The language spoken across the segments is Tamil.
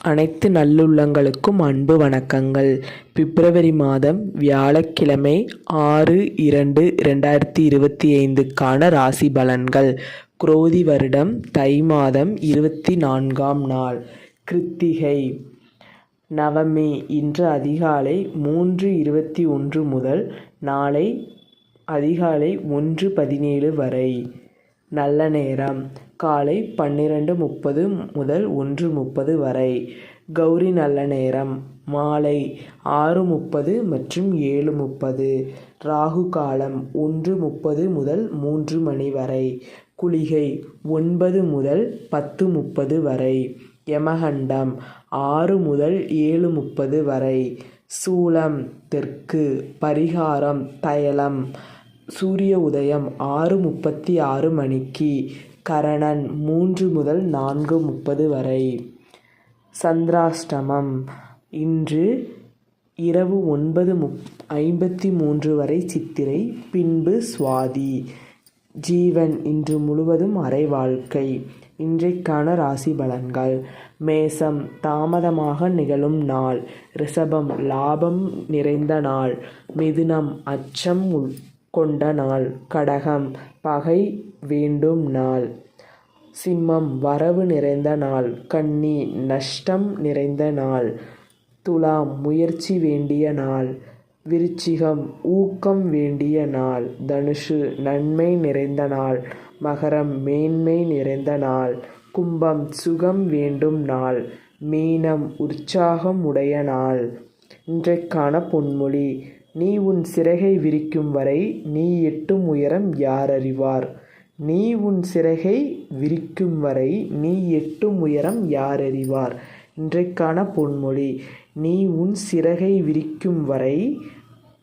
அனைத்து நல்லுள்ளங்களுக்கும் அன்பு வணக்கங்கள். பிப்ரவரி மாதம் வியாழக்கிழமை 6/2/2025க்கான ராசி பலன்கள். குரோதி வருடம் தை மாதம் 24ஆம் நாள் கிருத்திகை நவமி. இன்று அதிகாலை 3:21 முதல் நாளை அதிகாலை 1:17 வரை. நல்ல நேரம் காலை 12:30 முதல் 1:30 வரை. கௌரி நல்ல நேரம் மாலை 6:30 மற்றும் 7:30. ராகு காலம் 1:30 முதல் 3 மணி வரை. குளிகை 9 முதல் 10:30 வரை. யமகண்டம் 6 முதல் 7:30 வரை. சூலம் தெற்கு. பரிகாரம் தைலம். சூரிய உதயம் 6:36 மணிக்கு. கரணன் 3 முதல் 4:30 வரை. சந்திராஷ்டமம் இன்று இரவு 9:53 வரை சித்திரை, பின்பு சுவாதி. ஜீவன் இன்று முழுவதும் அரை வாழ்க்கை. இன்றைக்கான ராசி பலன்கள். மேசம் தாமதமாக நிகழும் நாள். ரிஷபம் லாபம் நிறைந்த நாள். மிதுனம் அச்சம் கொண்ட நாள். கடகம் பகை வேண்டும் நாள். சிம்மம் வரவு நிறைந்த நாள். கன்னி நஷ்டம் நிறைந்த நாள். துலாம் முயற்சி வேண்டிய நாள். விருச்சிகம் ஊக்கம் வேண்டிய நாள். தனுசு நன்மை நிறைந்த நாள். மகரம் மேன்மை நிறைந்த நாள். கும்பம் சுகம் வேண்டும் நாள். மீனம் உற்சாகம் உடைய நாள். இன்றைக்கான பொன்மொழி. நீ உன் சிறகை விரிக்கும் வரை நீ எட்டும் உயரம் யார் அறிவார். நீ உன் சிறகை விரிக்கும் வரை நீ எட்டும் உயரம் யார் அறிவார். இன்றைக்கான பொன்மொழி. நீ உன் சிறகை விரிக்கும் வரை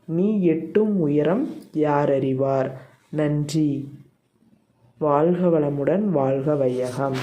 நீ எட்டும் உயரம் யார் அறிவார். நன்றி. வாழ்க வளமுடன். வாழ்க வையகம்.